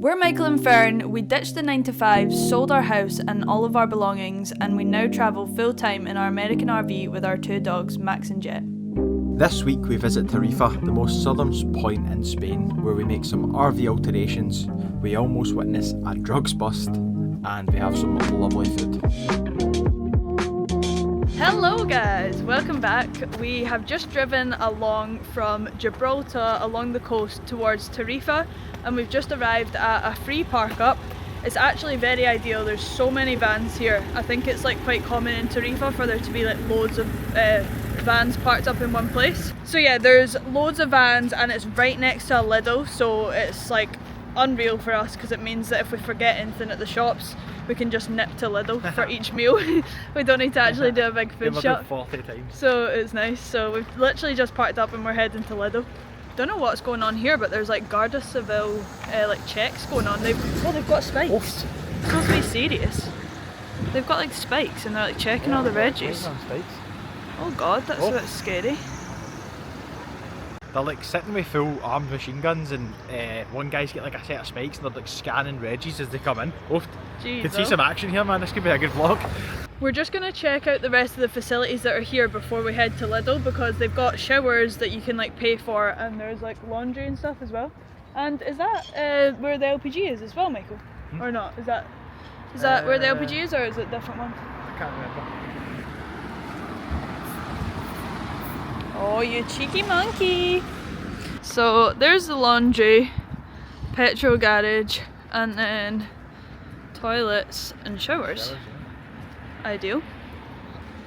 We're Michael and Fern. We ditched the 9 to 5, sold our house and all of our belongings, and we now travel full time in our American RV with our two dogs, Max and Jet. This week we visit Tarifa, the most southernmost point in Spain, where we make some RV alterations, we almost witness a drugs bust, and we have some lovely food. Hello guys, welcome back. We have just driven along from Gibraltar along the coast towards Tarifa, and we've just arrived at a free park up. It's actually very ideal, there's so many vans here. I think it's like quite common in Tarifa for there to be like loads of vans parked up in one place. So yeah, there's loads of vans and it's right next to a Lidl, so it's like unreal for us because it means that if we forget anything at the shops we can just nip to Lidl for each meal. We don't need to actually do a big food shop. 40 times. So it's nice. So we've literally just parked up and we're heading to Lidl. Don't know what's going on here, but there's like Guardia Civil like checks going on. They've got spikes. It's supposed to be serious. They've got like spikes and they're like checking all the reggies. Oh god, that's a bit scary. They're like sitting with full armed machine guns, and one guy's got like a set of spikes and they're like scanning reggies as they come in. Jeez, Could see some action here, man. This could be a good vlog. We're just going to check out the rest of the facilities that are here before we head to Lidl, because they've got showers that you can like pay for, and there's like laundry and stuff as well. And is that where the LPG is as well, Michael? Or not? Is that where the LPG is, or is it a different one? I can't remember. Oh, you cheeky monkey! So there's the laundry, petrol garage, and then toilets and showers. Ideal.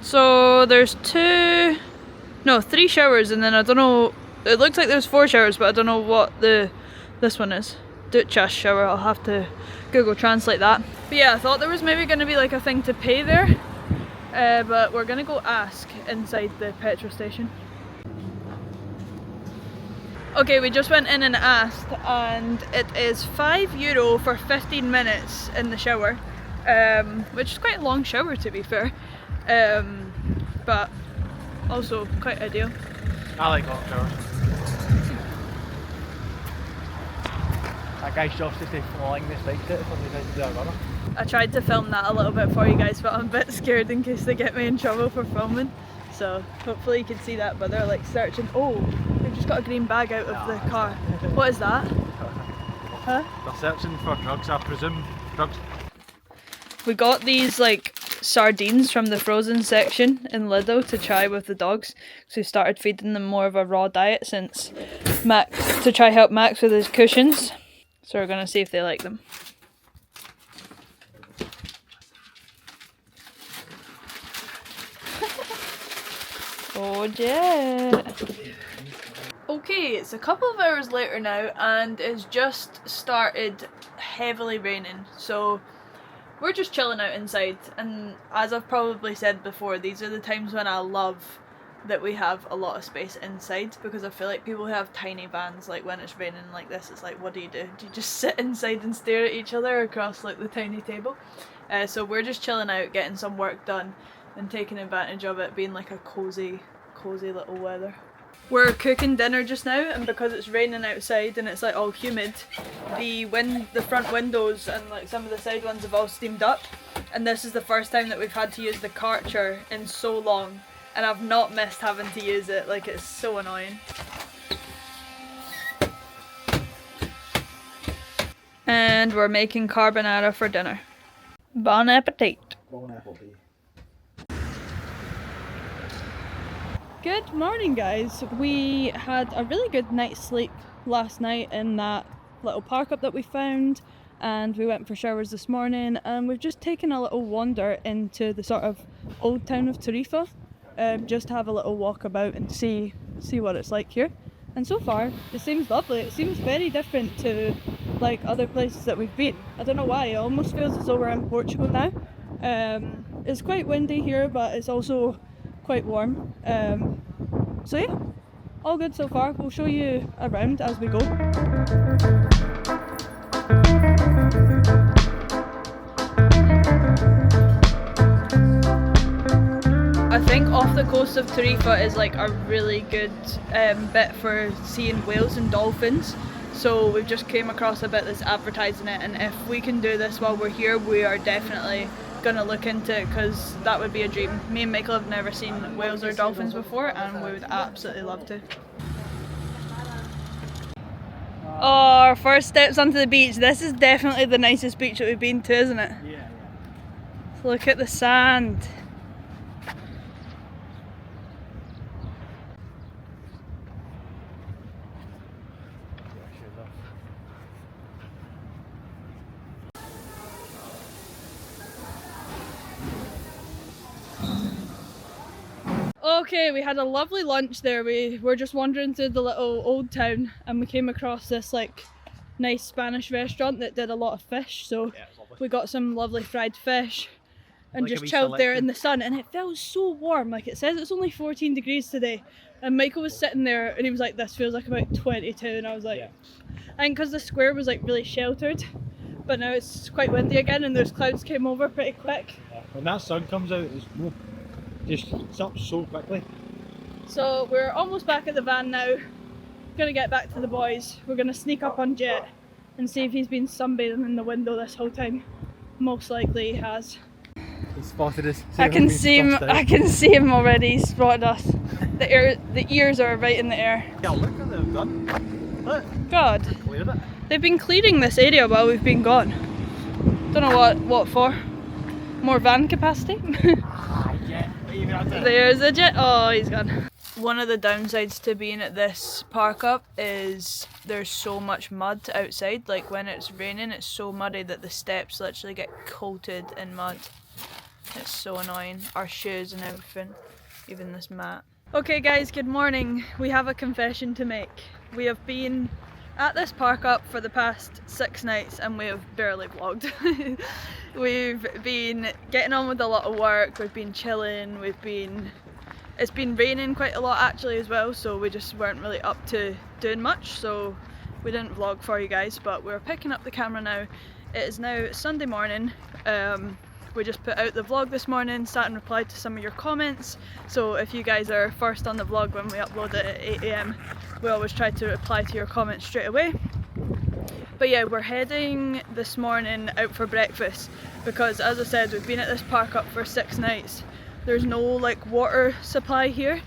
So there's 3 showers, and then I don't know, it looks like there's 4 showers, but I don't know what this one is. Ducha shower, I'll have to Google translate that. But yeah, I thought there was maybe going to be like a thing to pay there, but we're going to go ask inside the petrol station. Okay, we just went in and asked, and it is €5 for 15 minutes in the shower, which is quite a long shower to be fair, but also quite ideal. I like hot showers. That guy's just flying this bike to it from the runner. I tried to film that a little bit for you guys, but I'm a bit scared in case they get me in trouble for filming. So hopefully you can see that, but they're like searching. Oh, they've just got a green bag out of the car. What is that? Huh? They're searching for drugs, I presume. Drugs. We got these like sardines from the frozen section in Lidl to try with the dogs. So we started feeding them more of a raw diet since Max, to try help Max with his cushions. So we're gonna see if they like them. Oh yeah. Okay, it's a couple of hours later now and it's just started heavily raining, so we're just chilling out inside, and as I've probably said before, these are the times when I love that we have a lot of space inside, because I feel like people who have tiny vans, like when it's raining like this, it's like, what do? Do you just sit inside and stare at each other across like the tiny table? So we're just chilling out, getting some work done and taking advantage of it being like a cozy little weather. We're cooking dinner just now, and because it's raining outside and it's like all humid, the front windows and like some of the side ones have all steamed up, and this is the first time that we've had to use the Karcher in so long, and I've not missed having to use it. Like, it's so annoying. And we're making carbonara for dinner. Bon appetit. Bon appetit. Good morning guys. We had a really good night's sleep last night in that little park up that we found, and we went for showers this morning, and we've just taken a little wander into the sort of old town of Tarifa, just to have a little walk about and see what it's like here. And so far it seems lovely. It seems very different to like other places that we've been. I don't know why, it almost feels as though we're in Portugal now. It's quite windy here, but it's also quite warm. So yeah, all good so far. We'll show you around as we go. I think off the coast of Tarifa is like a really good bit for seeing whales and dolphins. So we've just came across a bit that's advertising it, and if we can do this while we're here, we are definitely gonna look into it, because that would be a dream. Me and Michael have never seen whales or dolphins before, and we would absolutely love to. Oh, our first steps onto the beach. This is definitely the nicest beach that we've been to, isn't it? Yeah. Look at the sand. Okay, we had a lovely lunch there. We were just wandering through the little old town and we came across this like nice Spanish restaurant that did a lot of fish, so Yeah, it's lovely. we got some lovely fried fish and Like a just wee chilled there in selection. the sun, and it feels so warm. Like, it says it's only 14 degrees today, and Michael was sitting there and he was like, this feels like about 22, and I was like, Yeah. I think because the square was like really sheltered, but now it's quite windy again and those clouds came over pretty quick. When that sun comes out, it's up so quickly. So we're almost back at the van now. Gonna get back to the boys. We're gonna sneak up on Jet and see if he's been sunbathing in the window this whole time. Most likely he has. He spotted us. I can see him. I can see him already. He's spotted us. The ears are right in the air. Yeah, look what they've done. Look, God, cleared it. they've been clearing this area while we've been gone. Don't know what for. More van capacity. Yeah, even at it. There's a Jet. Oh, he's gone. One of the downsides to being at this PARKUP is there's so much mud outside. Like, when it's raining, it's so muddy that the steps literally get coated in mud. It's so annoying. Our shoes and everything, even this mat. Okay guys, good morning. We have a confession to make. We have been at this PARKUP for the past 6 nights and we have barely vlogged. We've been getting on with a lot of work, we've been chilling, it's been raining quite a lot actually as well, so we just weren't really up to doing much, so we didn't vlog for you guys, but we're picking up the camera now. It is now Sunday morning. We just put out the vlog this morning, sat and replied to some of your comments, so if you guys are first on the vlog when we upload it at 8 AM, we always try to reply to your comments straight away. But yeah, we're heading this morning out for breakfast because, as I said, we've been at this PARKUP for 6 nights. There's no like water supply here,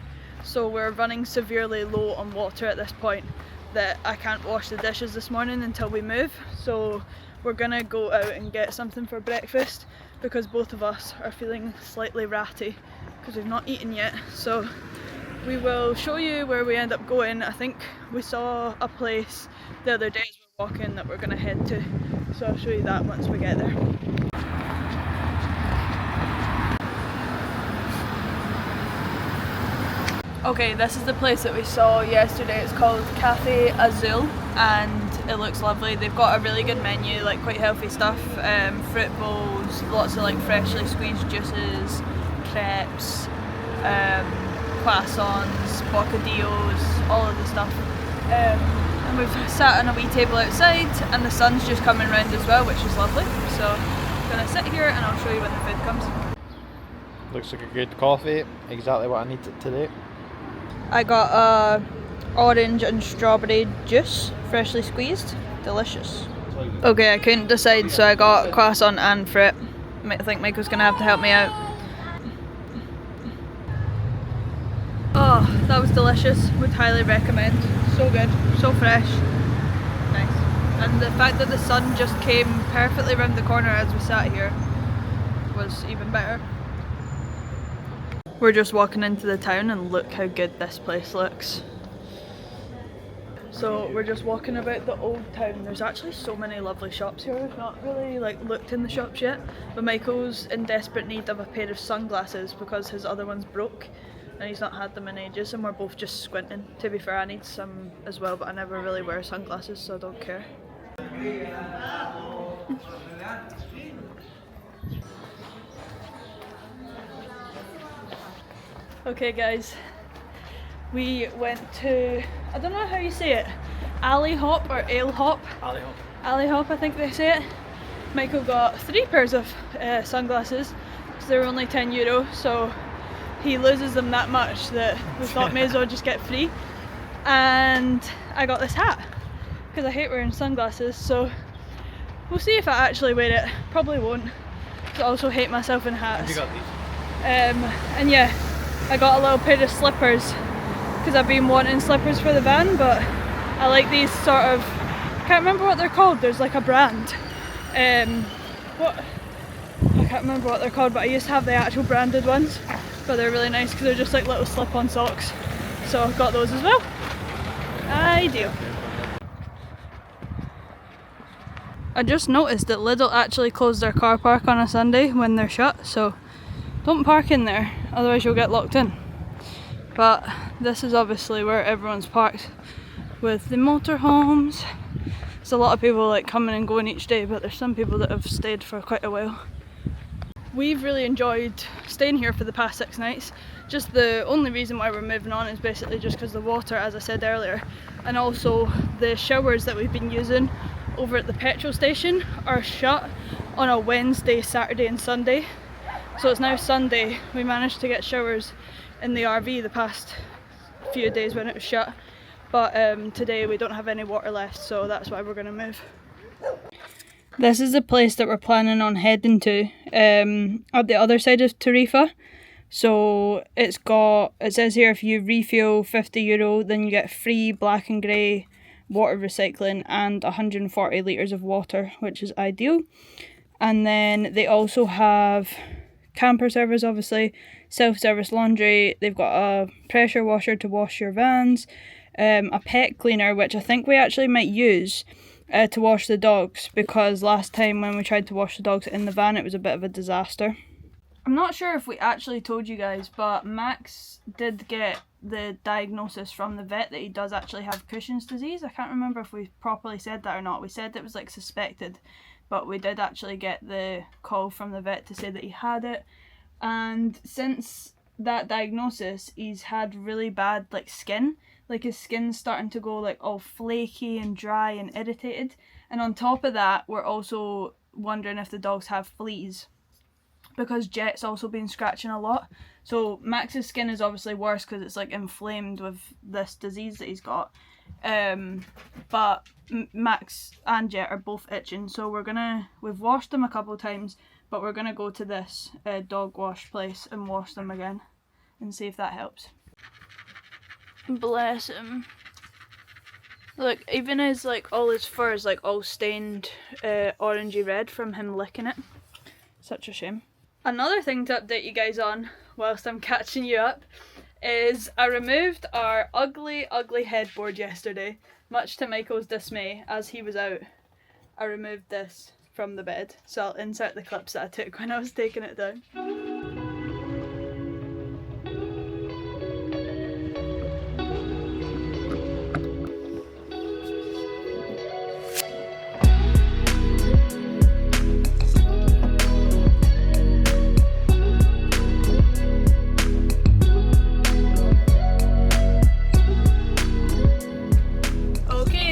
so we're running severely low on water at this point that I can't wash the dishes this morning until we move. So we're gonna go out and get something for breakfast because both of us are feeling slightly ratty because we've not eaten yet. So we will show you where we end up going. I think we saw a place the other day as we were walking that we're gonna head to, so I'll show you that once we get there. Okay, this is the place that we saw yesterday. It's called Cafe Azul and it looks lovely. They've got a really good menu, like quite healthy stuff, fruit bowls, lots of like freshly squeezed juices, crepes, croissants, bocadillos, all of the stuff. And we've sat on a wee table outside and the sun's just coming round as well, which is lovely. So I'm gonna sit here and I'll show you when the food comes. Looks like a good coffee, exactly what I need today. I got a orange and strawberry juice, freshly squeezed, delicious. Okay, I couldn't decide, so I got croissant and fruit. I think Michael's gonna have to help me out. Oh, that was delicious. Would highly recommend. So good, so fresh. Nice. And the fact that the sun just came perfectly around the corner as we sat here was even better. We're just walking into the town and look how good this place looks. So we're just walking about the old town. There's actually so many lovely shops here. We've not really like looked in the shops yet, but Michael's in desperate need of a pair of sunglasses because his other one's broke and he's not had them in ages, and we're both just squinting. To be fair, I need some as well, but I never really wear sunglasses, so I don't care. Okay guys, we went to, I don't know how you say it, Alley Hop or Ale Hop? Alley hop. Alley Hop, I think they say it. Michael got 3 pairs of sunglasses because they were only €10, so he loses them that much that we thought may as well just get free. And I got this hat because I hate wearing sunglasses, so we'll see if I actually wear it. Probably won't, because I also hate myself in hats. You got these? And yeah, I got a little pair of slippers because I've been wanting slippers for the van, but I like these sort of, I can't remember what they're called, there's like a brand. I can't remember what they're called, but I used to have the actual branded ones, but they're really nice because they're just like little slip-on socks. So I've got those as well. Ideal. I just noticed that Lidl actually closed their car park on a Sunday when they're shut, so don't park in there, otherwise you'll get locked in. But this is obviously where everyone's parked with the motorhomes. There's a lot of people like coming and going each day, but there's some people that have stayed for quite a while. We've really enjoyed staying here for the past 6 nights. Just the only reason why we're moving on is basically just because the water, as I said earlier, and also the showers that we've been using over at the petrol station are shut on a Wednesday, Saturday and Sunday. So it's now Sunday. We managed to get showers in the RV the past few days when it was shut, but today we don't have any water left, so that's why we're going to move. This is the place that we're planning on heading to, at the other side of Tarifa. So it says here if you refuel €50, then you get free black and grey water recycling and 140 litres of water, which is ideal. And then they also have camper service, obviously, self-service laundry, they've got a pressure washer to wash your vans, a pet cleaner, which I think we actually might use to wash the dogs, because last time when we tried to wash the dogs in the van it was a bit of a disaster. I'm not sure if we actually told you guys, but Max did get the diagnosis from the vet that he does actually have Cushing's disease. I can't remember if we properly said that or not. We said it was like suspected, but we did actually get the call from the vet to say that he had it. And since that diagnosis, he's had really bad like skin. Like his skin's starting to go like all flaky and dry and irritated. And on top of that, we're also wondering if the dogs have fleas, because Jet's also been scratching a lot. So Max's skin is obviously worse because it's like inflamed with this disease that he's got. But Max and Jet are both itching, so we've washed them a couple of times, but we're gonna go to this dog wash place and wash them again and see if that helps. Bless him. Look, even his like all his fur is like all stained orangey red from him licking it. Such a shame. Another thing to update you guys on whilst I'm catching you up is I removed our ugly headboard yesterday, much to Michael's dismay. As he was out, I removed this from the bed, so I'll insert the clips that I took when I was taking it down.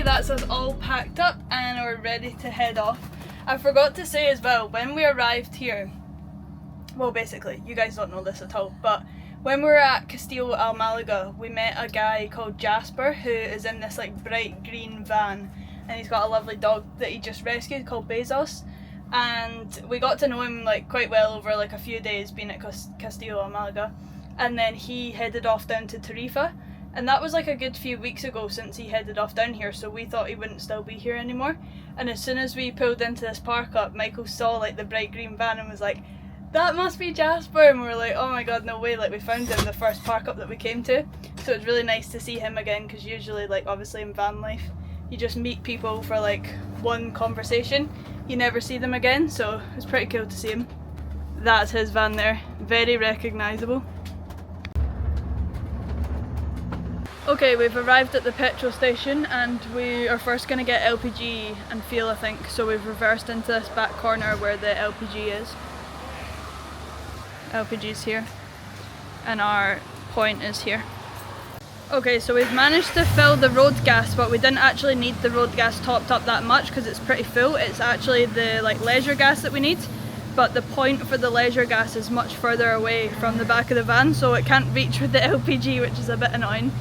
That's us all packed up and we're ready to head off. I forgot to say as well, when we arrived here, well basically, you guys don't know this at all, but when we were at Castillo Al Malaga, we met a guy called Jasper who is in this like bright green van, and he's got a lovely dog that he just rescued called Bezos, and we got to know him like quite well over like a few days being at Castillo Al Malaga, and then he headed off down to Tarifa. And that was like a good few weeks ago since he headed off down here, so we thought he wouldn't still be here anymore. And as soon as we pulled into this park up, Michael saw like the bright green van and was like, that must be Jasper, and we were like, oh my god, no way, like we found him the first park up that we came to. So it's really nice to see him again, because usually like obviously in van life you just meet people for like one conversation, you never see them again, so it's pretty cool to see him. That's his van there, very recognisable. Okay, we've arrived at the petrol station and we are first going to get LPG and fuel, I think. So we've reversed into this back corner where the LPG is. LPG's here. And our point is here. Okay, so we've managed to fill the road gas, but we didn't actually need the road gas topped up that much because it's pretty full. It's actually the like leisure gas that we need. But the point for the leisure gas is much further away from the back of the van, so it can't reach with the LPG, which is a bit annoying.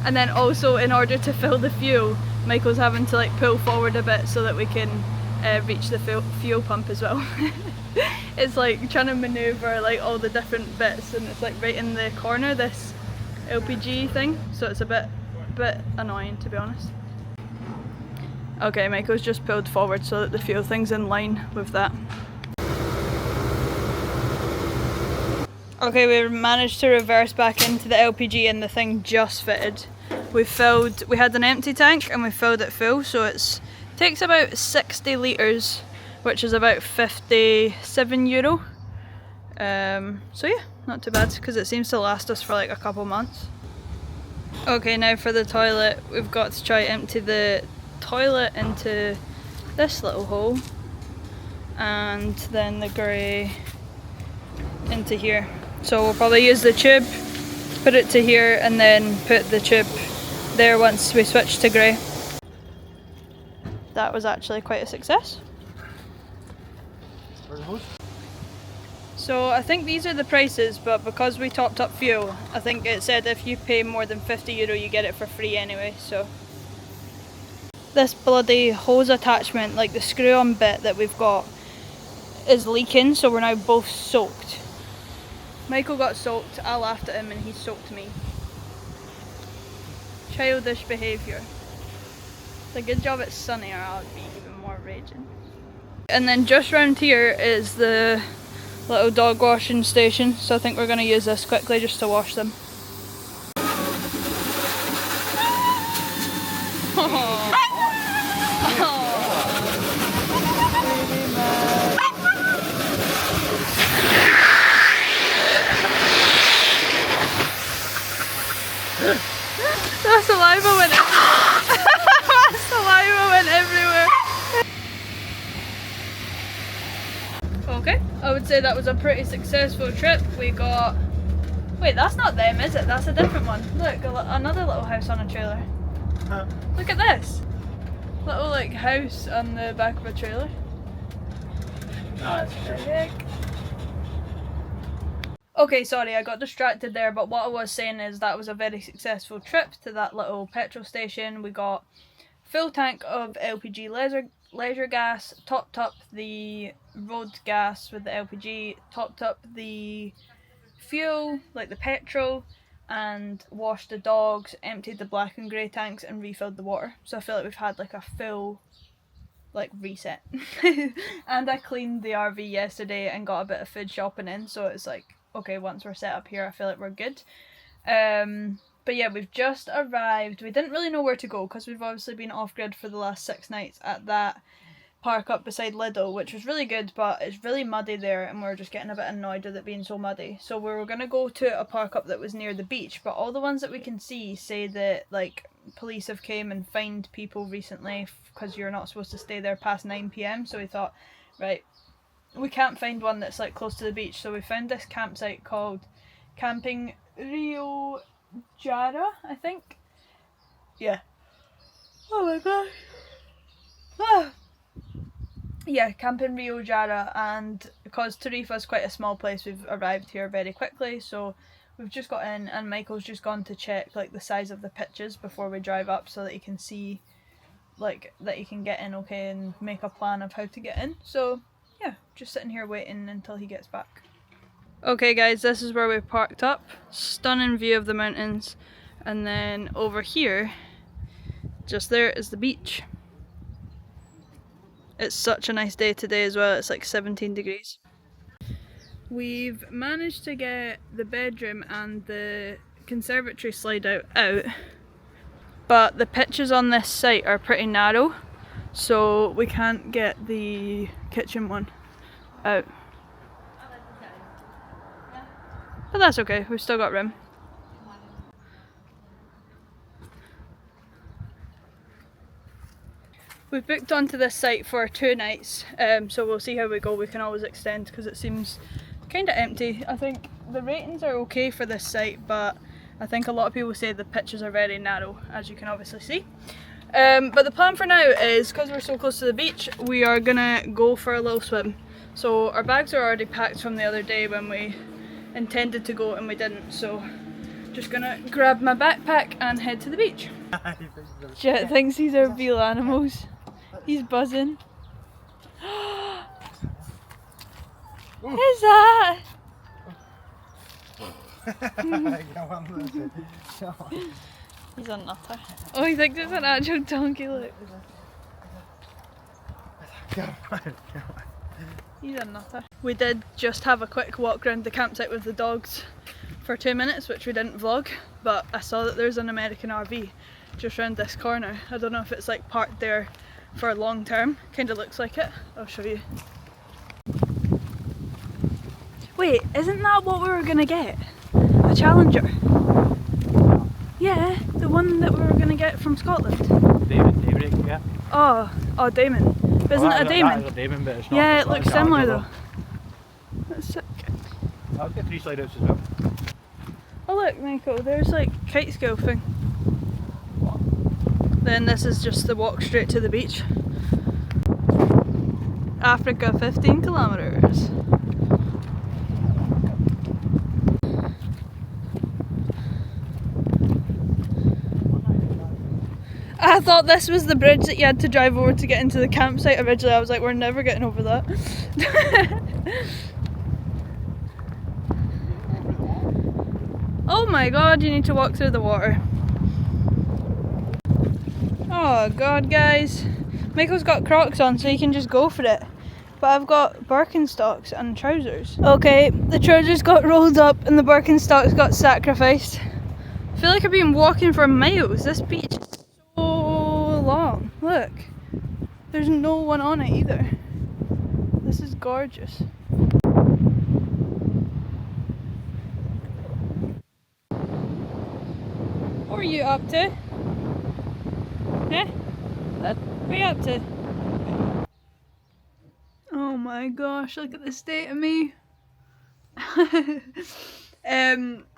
And then also, in order to fill the fuel, Michael's having to like pull forward a bit so that we can reach the fuel pump as well. It's like trying to manoeuvre like all the different bits, and it's like right in the corner, this LPG thing, so it's a bit annoying, to be honest. Okay, Michael's just pulled forward so that the fuel thing's in line with that. Okay, we managed to reverse back into the LPG and the thing just fitted. We had an empty tank and we filled it full, so it takes about 60 litres, which is about €57. So yeah, not too bad, because it seems to last us for like a couple months. Okay, now for the toilet, we've got to try empty the toilet into this little hole, and then the grey into here. So we'll probably use the tube, put it to here, and then put the tube there once we switch to grey. That was actually quite a success. So I think these are the prices, but because we topped up fuel, I think it said if you pay more than €50 you get it for free anyway, so. This bloody hose attachment, like the screw on bit that we've got, is leaking, so we're now both soaked. Michael got soaked, I laughed at him and he soaked me. Childish behaviour. It's a good job it's sunny, or I'll be even more raging. And then just round here is the little dog washing station, so I think we're going to use this quickly just to wash them. That saliva went that saliva went everywhere. Okay, I would say that was a pretty successful trip. We got... Wait, that's not them, is it? That's a different one. Look, another little house on a trailer. Huh. Look at this. Little like house on the back of a trailer. What the heck? Okay, sorry, I got distracted there, but what I was saying is that was a very successful trip to that little petrol station. We got full tank of LPG leisure gas, topped up the road gas with the LPG, topped up the fuel, like the petrol, and washed the dogs, emptied the black and grey tanks, and refilled the water. So I feel like we've had like a full like reset. And I cleaned the RV yesterday and got a bit of food shopping in, so it's like, okay, once we're set up here I feel like we're good. But yeah, we've just arrived. We didn't really know where to go because we've obviously been off grid for the last 6 nights at that PARKUP beside Lidl, which was really good, but it's really muddy there and we're just getting a bit annoyed with it being so muddy. So we were going to go to a PARKUP that was near the beach, but all the ones that we can see say that like police have came and fined people recently because you're not supposed to stay there past 9 PM. So we thought, right, we can't find one that's like close to the beach, so we found this campsite called Camping Rio Jara, I think. Yeah. Oh my gosh. Ah. Yeah, Camping Rio Jara, and because Tarifa is quite a small place, we've arrived here very quickly, so we've just got in, and Michael's just gone to check like the size of the pitches before we drive up so that he can see like that he can get in okay and make a plan of how to get in. So yeah, just sitting here waiting until he gets back. Okay guys, this is where we've parked up. Stunning view of the mountains, and then over here, just there is the beach. It's such a nice day today as well, it's like 17 degrees. We've managed to get the bedroom and the conservatory slide out, but the pitches on this site are pretty narrow, so we can't get the kitchen one out. But that's okay, we've still got room. We've booked onto this site for 2 nights, so we'll see how we go. We can always extend because it seems kind of empty. I think the ratings are okay for this site, but I think a lot of people say the pitches are very narrow, as you can obviously see. But the plan for now is, because we're so close to the beach, we are gonna go for a little swim. So our bags are already packed from the other day when we intended to go and we didn't, so just gonna grab my backpack and head to the beach. Jet thinks these are real animals. He's buzzing. Who's that? He's a nutter. Oh, he thinks it's an actual donkey, look. He's a nutter. We did just have a quick walk around the campsite with the dogs for 2 minutes, which we didn't vlog, but I saw that there's an American RV just round this corner. I don't know if it's like parked there for long term. Kind of looks like it. I'll show you. Wait, isn't that what we were gonna get? A Challenger? Yeah, the one that we were gonna get from Scotland. Daybreak, yeah. Oh, Damon. But isn't it a Damon? That is a Damon, but it's not. Yeah, it's it not looks a Challenger, similar though. That's sick. I'll get 3 slide outs as well. Oh look, Michael, there's like kite school thing. Then this is just the walk straight to the beach. Africa, 15 kilometers. I thought this was the bridge that you had to drive over to get into the campsite originally. I was like, we're never getting over that. Oh my god, you need to walk through the water. Oh god, guys. Michael's got Crocs on, so he can just go for it. But I've got Birkenstocks and trousers. Okay, the trousers got rolled up and the Birkenstocks got sacrificed. I feel like I've been walking for miles. This beach is so long. Look, there's no one on it either. This is gorgeous. What are you up to? Eh? What are you up to? Oh my gosh, look at the state of me.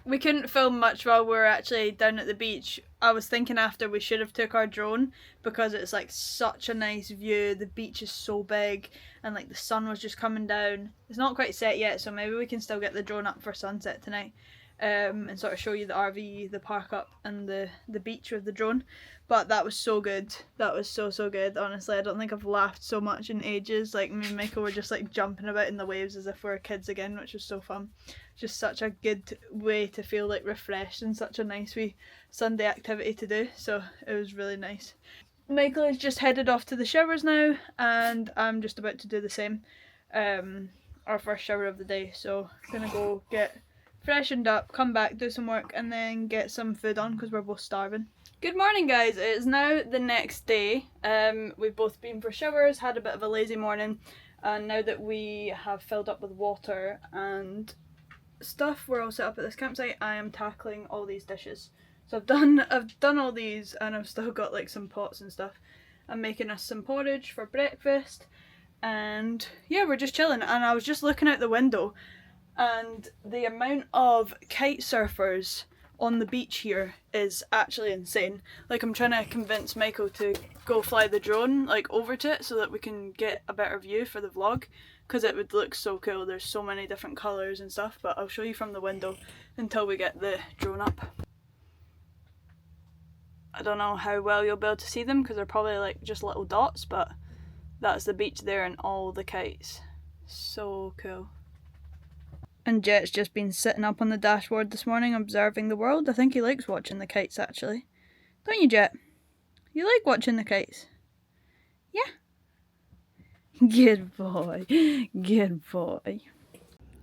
We couldn't film much while we were actually down at the beach. I was thinking after we should have took our drone because it's like such a nice view. The beach is so big and like the sun was just coming down. It's not quite set yet, so maybe we can still get the drone up for sunset tonight. And sort of show you the RV, the PARKUP and the beach with the drone. But that was so good. That was so good. Honestly, I don't think I've laughed so much in ages. Like me and Michael were just like jumping about in the waves as if we were kids again, which was so fun. Just such a good way to feel like refreshed and such a nice wee Sunday activity to do. So it was really nice. Michael has just headed off to the showers now and I'm just about to do the same. Our first shower of the day. So I'm gonna go get freshened up, come back, do some work and then get some food on because we're both starving. Good morning guys, it is now the next day. We've both been for showers, had a bit of a lazy morning, and now that we have filled up with water and stuff, we're all set up at this campsite. I am tackling all these dishes. So I've done all these and I've still got like some pots and stuff. I'm making us some porridge for breakfast and yeah, we're just chilling. And I was just looking out the window and the amount of kite surfers on the beach here is actually insane. Like I'm trying to convince Michael to go fly the drone like over to it so that we can get a better view for the vlog because it would look so cool. There's so many different colours and stuff, but I'll show you from the window until we get the drone up. I don't know how well you'll be able to see them because they're probably like just little dots, but that's the beach there and all the kites. So cool. And Jet's just been sitting up on the dashboard this morning observing the world. I think he likes watching the kites actually. Don't you, Jet? You like watching the kites? Yeah? Good boy. Good boy.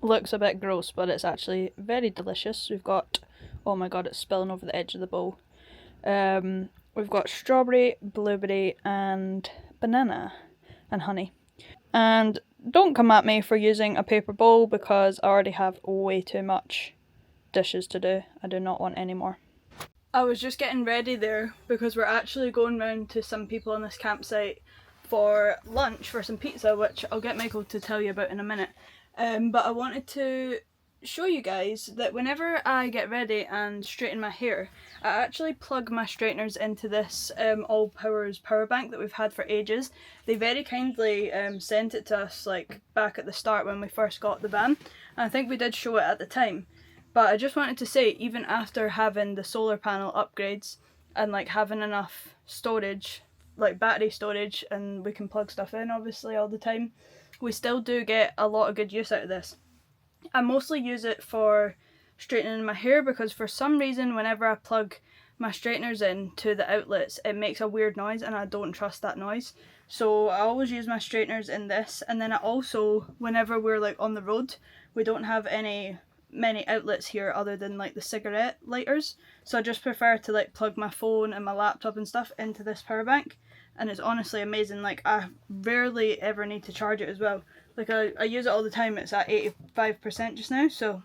Looks a bit gross, but it's actually very delicious. We've got, oh my god, it's spilling over the edge of the bowl. We've got strawberry, blueberry and banana and honey. And don't come at me for using a paper bowl because I already have way too much dishes to do. I do not want any more. I was just getting ready there because we're actually going round to some people on this campsite for lunch, for some pizza, which I'll get Michael to tell you about in a minute. But I wanted to show you guys that whenever I get ready and straighten my hair, I actually plug my straighteners into this All Powers power bank that we've had for ages. They very kindly sent it to us like back at the start when we first got the van, and I think we did show it at the time. But I just wanted to say, even after having the solar panel upgrades, and like having enough storage, like battery storage, and we can plug stuff in obviously all the time, we still do get a lot of good use out of this. I mostly use it for straightening my hair because for some reason whenever I plug my straighteners in to the outlets it makes a weird noise and I don't trust that noise. So I always use my straighteners in this, and then I also, whenever we're like on the road, we don't have many outlets here other than like the cigarette lighters, so I just prefer to like plug my phone and my laptop and stuff into this power bank, and it's honestly amazing. Like I rarely ever need to charge it as well. Like I use it all the time. It's at 85% just now, so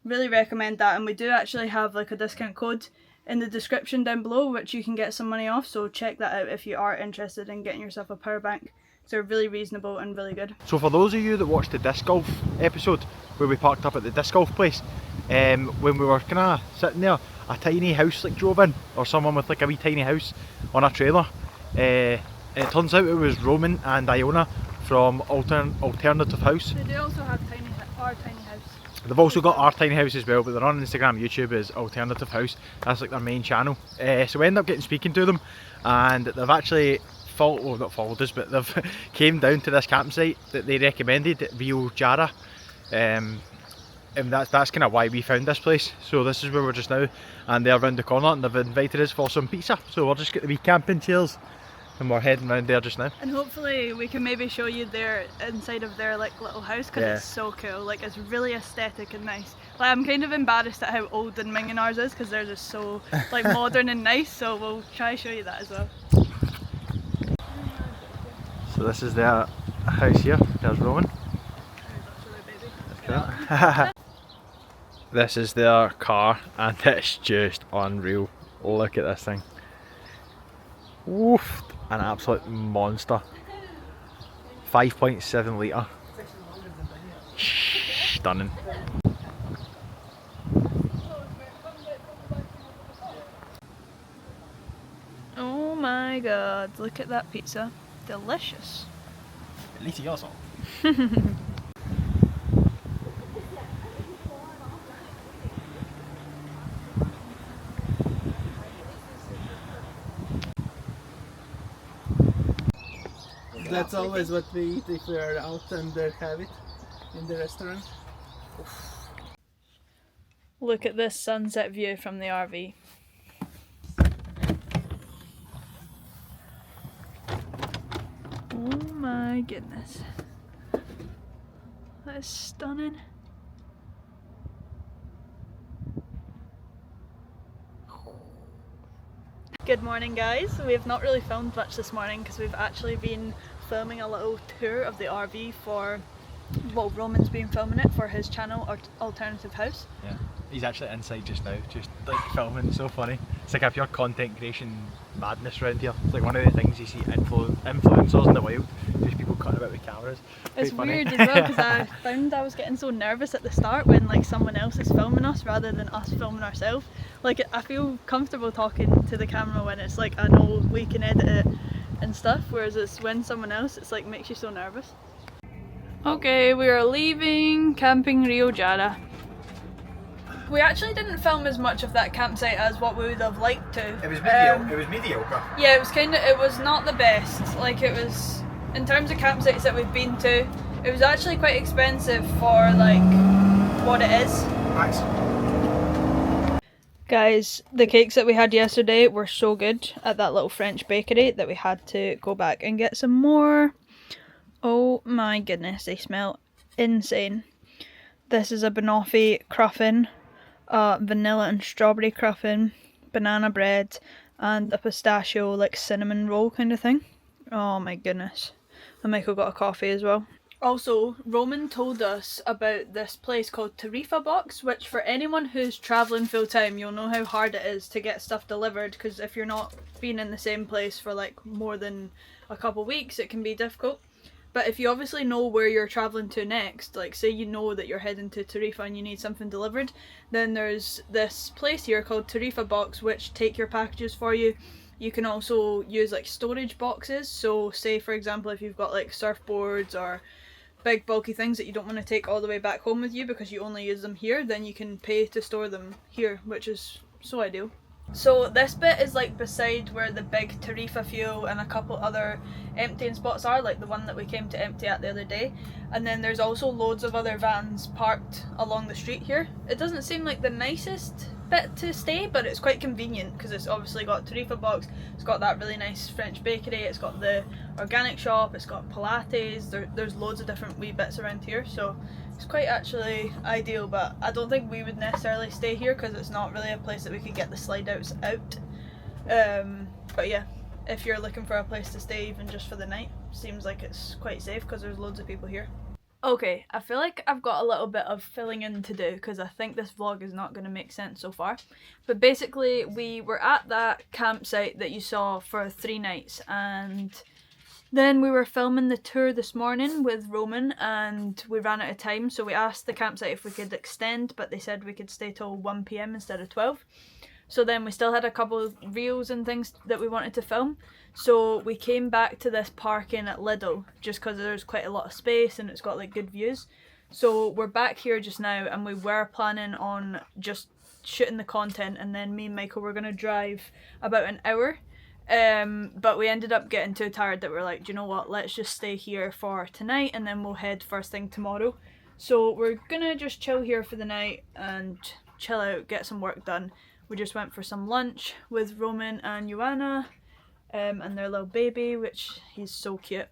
really recommend that. And we do actually have like a discount code in the description down below which you can get some money off, so check that out if you are interested in getting yourself a power bank. They're really reasonable and really good. So for those of you that watched the disc golf episode where we parked up at the disc golf place, when we were kind of sitting there, a tiny house like drove in, or someone with like a wee tiny house on a trailer. It turns out it was Roman and Ioana from Alternative House. They do also have our tiny house. They've also got our tiny house as well, but they're on Instagram, YouTube as Alternative House. That's like their main channel. So we ended up getting speaking to them, and they've actually not followed us, but they've came down to this campsite that they recommended at Rio Jara, and that's kind of why we found this place. So this is where we're just now, and they're around the corner and they've invited us for some pizza. So we're just getting the wee camping chairs and we're heading around there just now. And hopefully we can maybe show you their inside of their like little house, because it's so cool. Like it's really aesthetic and nice. Like I'm kind of embarrassed at how old and minging ours is because theirs is so like modern and nice, so we'll try to show you that as well. So this is their house here. There's Roman. This is their car and it's just unreal. Look at this thing. Woof! An absolute monster. 5.7 litre. Stunning. Oh my god, look at that pizza. Delicious. Delicioso. That's always what we eat if we are out and have it in the restaurant. Look at this sunset view from the RV. Oh my goodness. That is stunning. Good morning guys. We have not really filmed much this morning because we've actually been filming a little tour of the RV for, well, Roman's been filming it for his channel, Alternative House. Yeah, he's actually inside just now, just like filming. So funny. It's like a pure content creation madness around here. It's like one of the things you see influencers in the wild, just people cutting about with cameras. It's weird as well because I found I was getting so nervous at the start when like someone else is filming us rather than us filming ourselves. Like I feel comfortable talking to the camera when it's like I know we can edit it and stuff, whereas it's when someone else, it's like makes you so nervous. Okay, we are leaving Camping Rio Jara. We actually didn't film as much of that campsite as what we would have liked to. It was mediocre. It was mediocre. Yeah, it was not the best. Like it was, in terms of campsites that we've been to, it was actually quite expensive for like what it is. Nice. Guys, the cakes that we had yesterday were so good at that little French bakery that we had to go back and get some more. Oh my goodness, they smell insane. This is a banoffee cruffin, vanilla and strawberry cruffin, banana bread, and a pistachio like cinnamon roll kind of thing. Oh my goodness. And Michael got a coffee as well. Also, Roman told us about this place called Tarifa box, which for anyone who's travelling full time, you'll know how hard it is to get stuff delivered, because if you're not being in the same place for like more than a couple weeks, it can be difficult. But if you obviously know where you're travelling to next, like say you know that you're heading to Tarifa and you need something delivered, then there's this place here called Tarifa box which take your packages for you. You can also use like storage boxes, so say for example if you've got like surfboards or big bulky things that you don't want to take all the way back home with you because you only use them here, then you can pay to store them here, which is so ideal. So this bit is like beside where the big Tarifa fuel and a couple other emptying spots are, like the one that we came to empty at the other day. And then there's also loads of other vans parked along the street here. It doesn't seem like the nicest bit to stay, but it's quite convenient because it's obviously got Tarifa box, it's got that really nice French bakery, it's got the organic shop, it's got Pilates, there's loads of different wee bits around here, so it's quite actually ideal. But I don't think we would necessarily stay here because it's not really a place that we could get the slide outs out. But yeah, if you're looking for a place to stay even just for the night, seems like it's quite safe because there's loads of people here. Okay, I feel like I've got a little bit of filling in to do because I think this vlog is not going to make sense so far. But basically we were at that campsite that you saw for 3 nights, and then we were filming the tour this morning with Roman and we ran out of time, so we asked the campsite if we could extend, but they said we could stay till 1 PM instead of 12. So then we still had a couple of reels and things that we wanted to film. So we came back to this parking at Lidl just because there's quite a lot of space and it's got like good views. So we're back here just now and we were planning on just shooting the content, and then me and Michael were going to drive about an hour. But we ended up getting too tired that we're like, do you know what, let's just stay here for tonight and then we'll head first thing tomorrow. So we're gonna just chill here for the night and chill out, get some work done. We just went for some lunch with Roman and Ioana and their little baby, which he's so cute.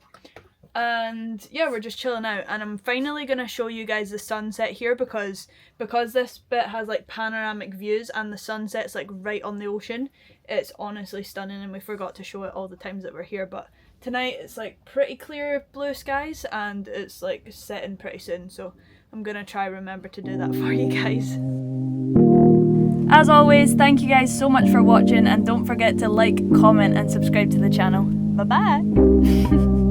And yeah, we're just chilling out, and I'm finally gonna show you guys the sunset here because this bit has like panoramic views and the sunset's like right on the ocean. It's honestly stunning, and we forgot to show it all the times that we're here, but tonight it's like pretty clear blue skies and it's like setting pretty soon, so I'm gonna try remember to do that for you guys. As always, thank you guys so much for watching, and don't forget to like, comment and subscribe to the channel. Bye bye!